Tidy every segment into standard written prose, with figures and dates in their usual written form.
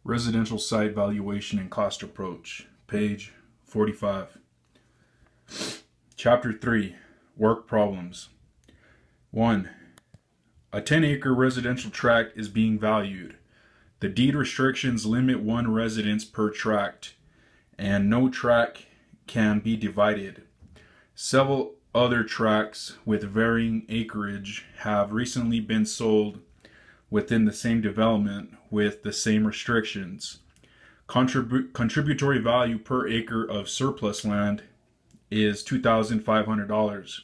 Residential Site Valuation and Cost Approach, page 45. Chapter 3, Work Problems. 1. A 10-acre residential tract is being valued. The deed restrictions limit one residence per tract, and no tract can be divided. Several other tracts with varying acreage have recently been sold within the same development with the same restrictions. Contributory value per acre of surplus land is $2,500.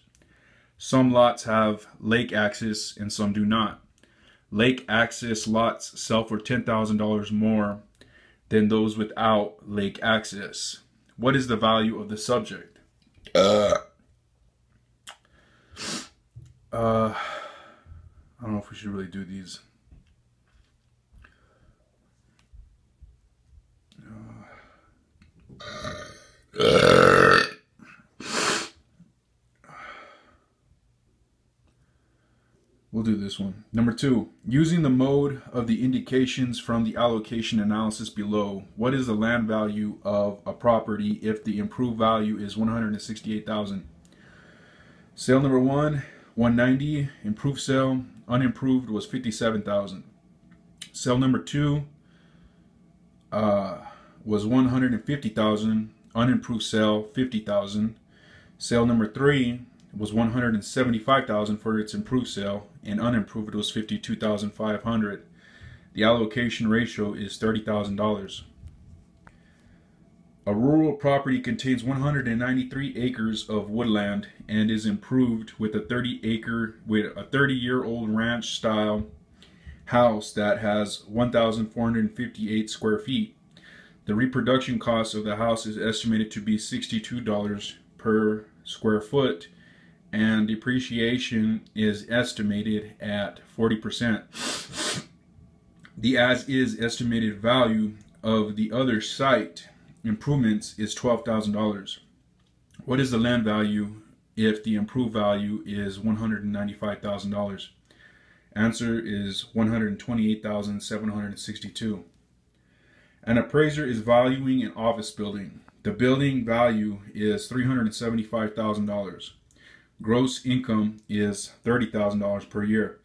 Some lots have lake access and some do not. Lake access lots sell for $10,000 more than those without lake access. What is the value of the subject? I don't know if we should really do these. We'll do this one. Number 2, using the mode of the indications from the allocation analysis below, what is the land value of a property if the improved value is $168,000? Sale number 1, $190,000. Improved sale, unimproved was $57,000. Sale number 2 was $150,000. Unimproved sale, $50,000. Sale number 3 was $175,000 for its improved sale, and unimproved was $52,500. The allocation ratio is $30,000. A rural property contains 193 acres of woodland and is improved with a 30-year-old ranch style house that has 1,458 square feet. The reproduction cost of the house is estimated to be $62 per square foot, and depreciation is estimated at 40%. The as-is estimated value of the other site improvements is $12,000. What is the land value if the improved value is $195,000? Answer is $128,762. An appraiser is valuing an office building. The building value is $375,000. Gross income is $30,000 per year.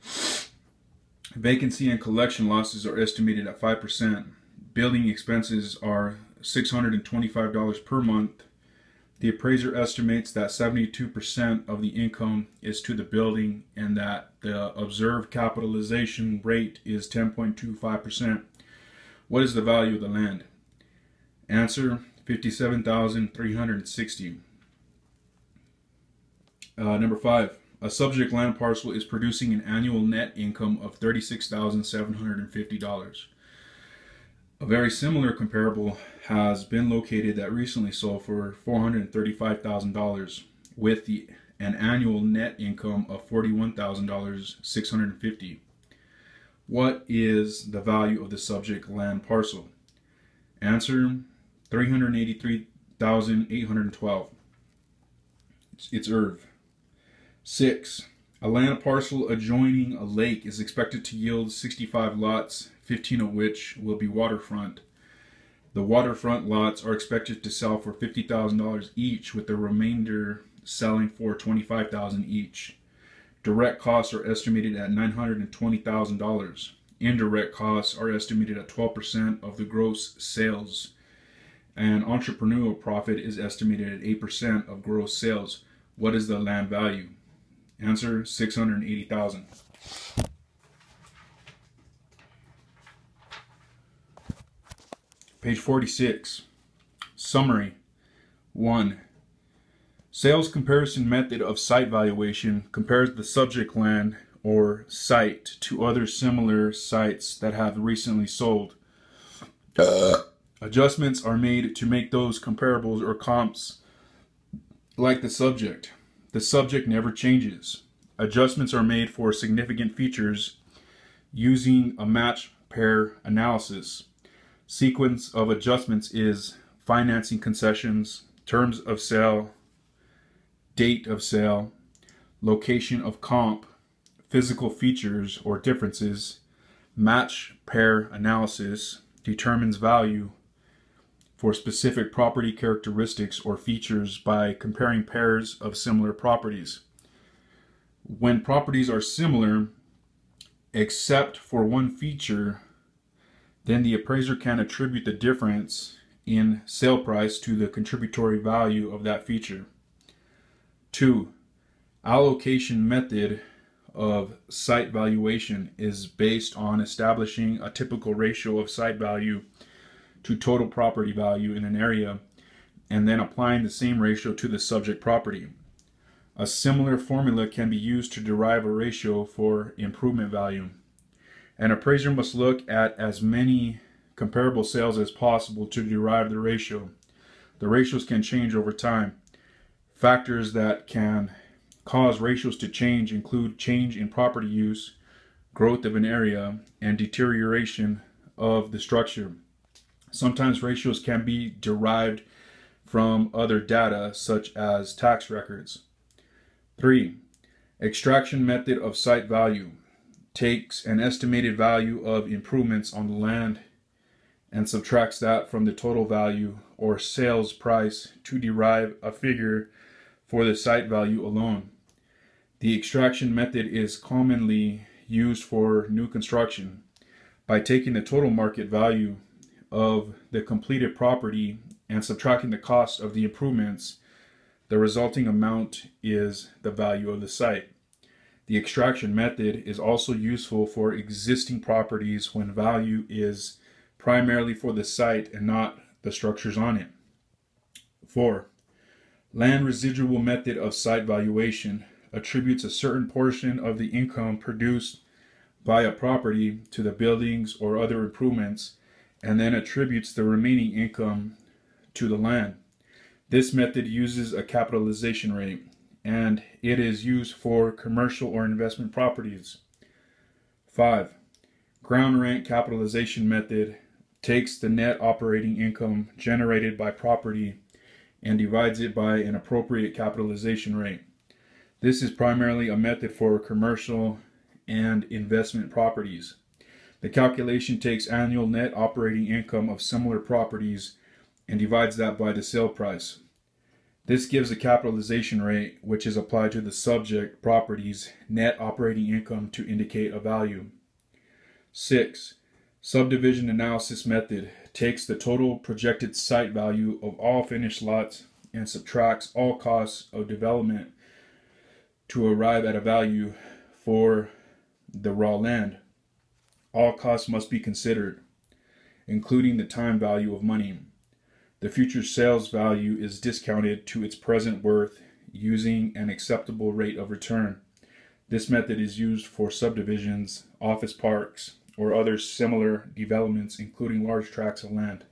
Vacancy and collection losses are estimated at 5%. Building expenses are $625 per month. The appraiser estimates that 72% of the income is to the building and that the observed capitalization rate is 10.25%. What is the value of the land? Answer, $57,360. Number 5, a subject land parcel is producing an annual net income of $36,750. A very similar comparable has been located that recently sold for $435,000 with an annual net income of $41,650. What is the value of the subject land parcel? Answer, $383,812. It's IRV. 6. A land parcel adjoining a lake is expected to yield 65 lots, 15 of which will be waterfront. The waterfront lots are expected to sell for $50,000 each, with the remainder selling for $25,000 each. Direct costs are estimated at $920,000. Indirect costs are estimated at 12% of the gross sales. And entrepreneurial profit is estimated at 8% of gross sales. What is the land value? Answer, $680,000. Page 46. Summary. 1. Sales comparison method of site valuation compares the subject land or site to other similar sites that have recently sold. Adjustments are made to make those comparables or comps like the subject. The subject never changes. Adjustments are made for significant features using a match pair analysis. Sequence of adjustments is financing concessions, terms of sale, date of sale, location of comp, physical features or differences, match pair analysis, determines value for specific property characteristics or features by comparing pairs of similar properties. When properties are similar, except for one feature, then the appraiser can attribute the difference in sale price to the contributory value of that feature. 2. Allocation method of site valuation is based on establishing a typical ratio of site value to total property value in an area and then applying the same ratio to the subject property. A similar formula can be used to derive a ratio for improvement value. An appraiser must look at as many comparable sales as possible to derive the ratio. The ratios can change over time. Factors that can cause ratios to change include change in property use, growth of an area, and deterioration of the structure. Sometimes ratios can be derived from other data such as tax records. 3. Extraction method of site value takes an estimated value of improvements on the land and subtracts that from the total value or sales price to derive a figure for the site value alone. The extraction method is commonly used for new construction. By taking the total market value of the completed property and subtracting the cost of the improvements, the resulting amount is the value of the site. The extraction method is also useful for existing properties when value is primarily for the site and not the structures on it. 4. Land residual method of site valuation attributes a certain portion of the income produced by a property to the buildings or other improvements and then attributes the remaining income to the land. This method uses a capitalization rate, and it is used for commercial or investment properties. 5. Ground rent capitalization method takes the net operating income generated by property and divides it by an appropriate capitalization rate. This is primarily a method for commercial and investment properties. The calculation takes annual net operating income of similar properties and divides that by the sale price. This gives a capitalization rate which is applied to the subject property's net operating income to indicate a value. 6. Subdivision analysis method takes the total projected site value of all finished lots and subtracts all costs of development to arrive at a value for the raw land. All costs must be considered, including the time value of money. The future sales value is discounted to its present worth using an acceptable rate of return. This method is used for subdivisions, office parks, or other similar developments, including large tracts of land.